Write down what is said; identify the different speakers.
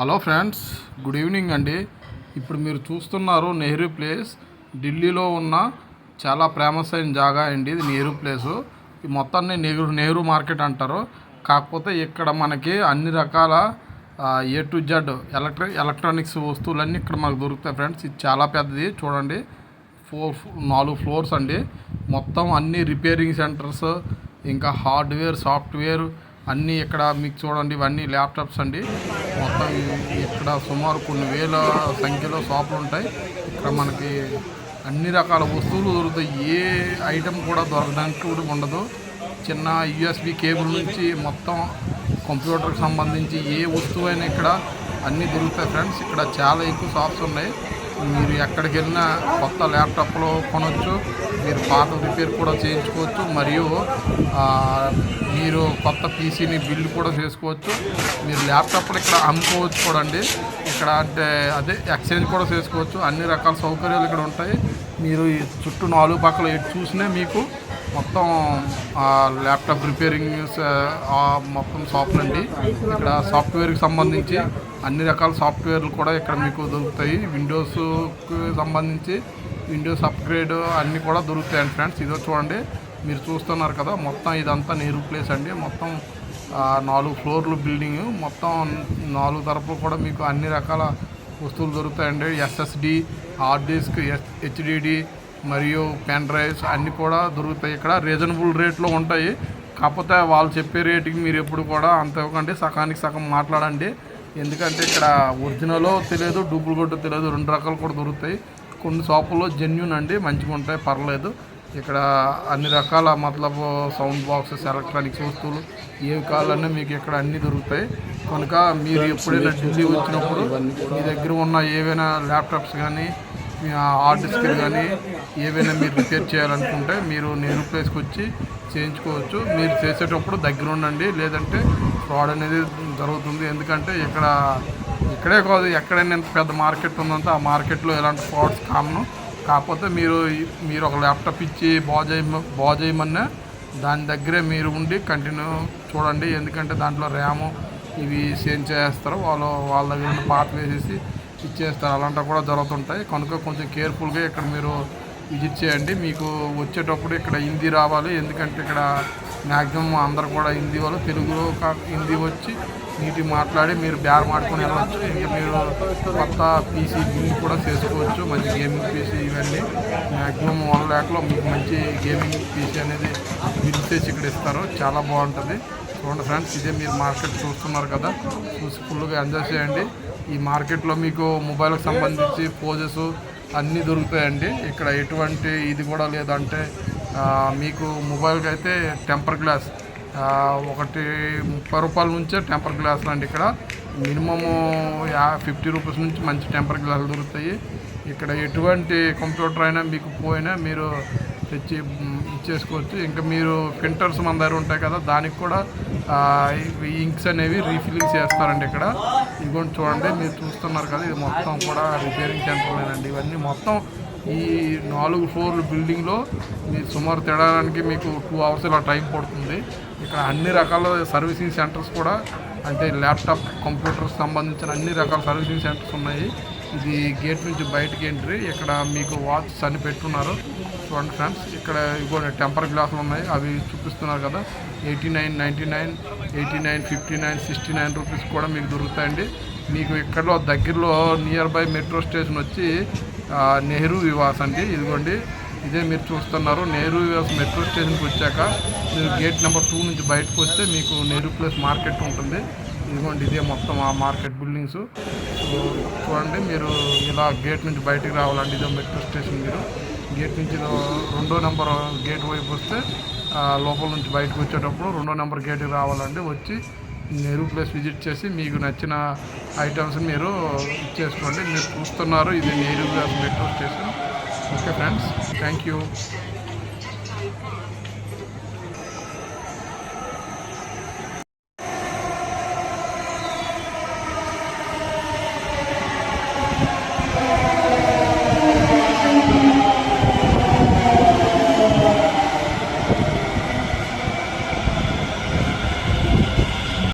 Speaker 1: Hello friends, good evening అండి. ఇప్పుడు మీరు చూస్తున్నారు నెహ్రూ ప్లేస్. ఢిల్లీలో ఉన్న చాలా ఫేమస్ అయిన జాగా అండి ఇది నెహ్రూ ప్లేసు. ఈ మొత్తాన్ని నెహ్రూ మార్కెట్ అంటారు. కాకపోతే ఇక్కడ మనకి అన్ని రకాల ఏ టు జెడ్ ఎలక్ట్రానిక్స్ వస్తువులన్నీ ఇక్కడ మనకు దొరుకుతాయి ఫ్రెండ్స్. ఇది చాలా పెద్దది చూడండి. 4 ఫ్లోర్స్ అండి. మొత్తం అన్ని రిపేరింగ్ సెంటర్స్, ఇంకా హార్డ్వేర్, సాఫ్ట్వేర్ అన్నీ ఇక్కడ మీకు చూడండి. ఇవన్నీ ల్యాప్టాప్స్ అండి. మొత్తం ఇక్కడ సుమారు కొన్ని వేల సంఖ్యలో షాపులు ఉంటాయి. ఇక్కడ మనకి అన్ని రకాల వస్తువులు దొరుకుతాయి. ఏ ఐటెం కూడా దొరకడానికి కూడా ఉండదు. చిన్న యూఎస్బి కేబుల్ నుంచి మొత్తం కంప్యూటర్కి సంబంధించి ఏ వస్తువు అయినా ఇక్కడ అన్నీ దొరుకుతాయి ఫ్రెండ్స్. ఇక్కడ చాలా ఎక్కువ షాప్స్ ఉన్నాయి. మీరు ఎక్కడికి వెళ్ళినా కొత్త ల్యాప్టాప్లో కొనవచ్చు, మీరు పాత రిపేర్ కూడా చేయించుకోవచ్చు, మరియు మీరు కొత్త పీసీని బిల్డ్ కూడా చేసుకోవచ్చు. మీరు ల్యాప్టాప్లు ఇక్కడ అమ్ముకోవచ్చు కూడా అండి. ఇక్కడ అంటే అదే ఎక్స్చేంజ్ కూడా చేసుకోవచ్చు. అన్ని రకాల సౌకర్యాలు ఇక్కడ ఉంటాయి. మీరు ఈ చుట్టూ 4 పక్కల ఎటు చూసినా మీకు మొత్తం ల్యాప్టాప్ రిపేరింగ్ మొత్తం షాప్ అండి. ఇక్కడ సాఫ్ట్వేర్కి సంబంధించి అన్ని రకాల సాఫ్ట్వేర్లు కూడా ఇక్కడ మీకు దొరుకుతాయి. విండోస్కి సంబంధించి విండోస్ అప్గ్రేడ్ అన్నీ కూడా దొరుకుతాయండి ఫ్రెండ్స్. ఇదో చూడండి, మీరు చూస్తున్నారు కదా, మొత్తం ఇదంతా నెహ్రూ ప్లేస్ అండి. మొత్తం 4 ఫ్లోర్లు బిల్డింగ్. మొత్తం 4 తరపులు కూడా మీకు అన్ని రకాల వస్తువులు దొరుకుతాయండి. ఎస్ఎస్డి, హార్డ్ డిస్క్, హెచ్డిడి మరియు పెన్ డ్రైవ్స్ అన్నీ కూడా దొరుకుతాయి. ఇక్కడ రీజనబుల్ రేట్లో ఉంటాయి. కాకపోతే వాళ్ళు చెప్పే రేటుకి మీరు ఎప్పుడు కూడా అంత ఇవ్వకండి, సగానికి సగం మాట్లాడండి. ఎందుకంటే ఇక్కడ ఒరిజినలో తెలియదు, డూప్లికేట్ తెలియదు, 2 రకాలు కూడా దొరుకుతాయి. కొన్ని షాపుల్లో జెన్యూన్ అండి, మంచిగా ఉంటాయి, పర్లేదు. ఇక్కడ అన్ని రకాల సౌండ్ బాక్సెస్, ఎలక్ట్రానిక్స్ వస్తువులు ఏవి కావాలన్నా మీకు ఇక్కడ అన్నీ దొరుకుతాయి. కనుక మీరు ఎప్పుడైనా ఢిల్లీ వచ్చినప్పుడు మీ దగ్గర ఉన్న ఏవైనా ల్యాప్టాప్స్ కానీ హార్డ్ డిస్క్లు కానీ ఏవైనా మీరు రిపేర్ చేయాలనుకుంటే మీరు నెహ్రూ ప్లేస్కి వచ్చి చేయించుకోవచ్చు. మీరు చేసేటప్పుడు దగ్గర ఉండండి, లేదంటే ఫ్రాడ్ అనేది జరుగుతుంది. ఎందుకంటే ఇక్కడే కాదు, ఎక్కడైనా ఎంత పెద్ద మార్కెట్ ఉందంటే ఆ మార్కెట్లో ఎలాంటి ఫ్రాడ్స్ కామను. కాకపోతే మీరు ఒక ల్యాప్టాప్ ఇచ్చి బాగు చేయమన్నా దాని దగ్గరే మీరు ఉండి కంటిన్యూ చూడండి. ఎందుకంటే దాంట్లో ర్యాము ఇవి చేంజ్ చేస్తారు, వాళ్ళ దగ్గర ఉన్న పాత వేసేసి ఇచ్చేస్తారు. అలాంటివి కూడా జరుగుతుంటాయి. కనుక కొంచెం కేర్ఫుల్గా ఇక్కడ మీరు విజిట్ చేయండి. మీకు వచ్చేటప్పుడు ఇక్కడ హిందీ రావాలి, ఎందుకంటే ఇక్కడ మ్యాక్సిమం అందరు కూడా హిందీ వాళ్ళు. తెలుగులో హిందీ వచ్చి నీటి మాట్లాడి మీరు బేర్ మాడుకొని వెళ్ళవచ్చు. ఇంకా మీరు కొత్త పీసీ బిల్ కూడా చేసుకోవచ్చు, మంచి గేమింగ్ పీసీ. ఇవన్నీ మ్యాక్సిమం 1 lakh మీకు మంచి గేమింగ్ పీసీ అనేది బిల్ చేసి ఇక్కడ ఇస్తారు. చాలా బాగుంటుంది. చూడండి ఫ్రెండ్స్, ఇదే మీరు మార్కెట్ చూస్తున్నారు కదా, చూసి ఫుల్గా ఎంజాయ్ చేయండి. ఈ మార్కెట్లో మీకు మొబైల్కి సంబంధించి పోజెస్ అన్నీ దొరుకుతాయండి. ఇక్కడ ఎటువంటి ఇది కూడా లేదంటే మీకు మొబైల్కి అయితే టెంపర్ గ్లాస్ ఒకటి 30 రూపాయల నుంచే టెంపర్ గ్లాసులు అండి. ఇక్కడ మినిమము 50 రూపీస్ నుంచి మంచి టెంపర్ గ్లాసులు దొరుకుతాయి. ఇక్కడ ఎటువంటి కంప్యూటర్ అయినా మీకు పోయినా మీరు తెచ్చి ఇచ్చేసుకోవచ్చు. ఇంకా మీరు ప్రింటర్స్ మన దగ్గర ఉంటాయి కదా, దానికి కూడా ఇంక్స్ అనేవి రీఫిల్లింగ్ చేస్తారండి. ఇక్కడ ఇదిగోండి చూడండి, మీరు చూస్తున్నారు కదా, ఇది మొత్తం కూడా రిపేరింగ్ సెంటర్లేనండి. ఇవన్నీ మొత్తం ఈ 4 ఫ్లోర్ల బిల్డింగ్లో మీరు సుమారు తినడానికి మీకు 2 hours ఇలా టైం పడుతుంది. ఇక్కడ అన్ని రకాల సర్వీసింగ్ సెంటర్స్ కూడా, అంటే ల్యాప్టాప్ కంప్యూటర్స్ సంబంధించిన అన్ని రకాల సర్వీసింగ్ సెంటర్స్ ఉన్నాయి. ఇది గేట్ నుంచి బయటకి ఎంట్రీ. ఇక్కడ మీకు వాచెస్ అన్ని పెట్టున్నారు చూడండి ఫ్రెండ్స్. ఇక్కడ ఇంకో టెంపర్ గ్లాసులు ఉన్నాయి, అవి చూపిస్తున్నారు కదా. 89, 99, 89, 59, 69 రూపీస్ కూడా మీకు దొరుకుతాయండి. మీకు ఇక్కడ దగ్గరలో నియర్ బై మెట్రో స్టేషన్ వచ్చి నెహ్రూ వివాస్ అండి. ఇదిగోండి, ఇదే మీరు చూస్తున్నారు. నెహ్రూ వివాస్ మెట్రో స్టేషన్కి వచ్చాక మీరు గేట్ నెంబర్ 2 నుంచి బయటకు వస్తే మీకు నెహ్రూ ప్లేస్ మార్కెట్ ఉంటుంది. ఇదిగోండి, ఇదే మొత్తం ఆ మార్కెట్ బిల్డింగ్స్. చూడండి, మీరు ఇలా గేట్ నుంచి బయటికి రావాలండి. ఇదే మెట్రో స్టేషన్. మీరు గేట్ నుంచి 2వ నెంబర్ గేట్ వైపు వస్తే లోపల నుంచి బయటకు వచ్చేటప్పుడు 2వ నెంబర్ గేట్కి రావాలండి. వచ్చి నెహ్రూ ప్లేస్ విజిట్ చేసి మీకు నచ్చిన ఐటమ్స్ మీరు ఇచ్చేసుకోండి. మీరు చూస్తున్నారు, ఇది Nehru place metro station. Okay friends, thank you.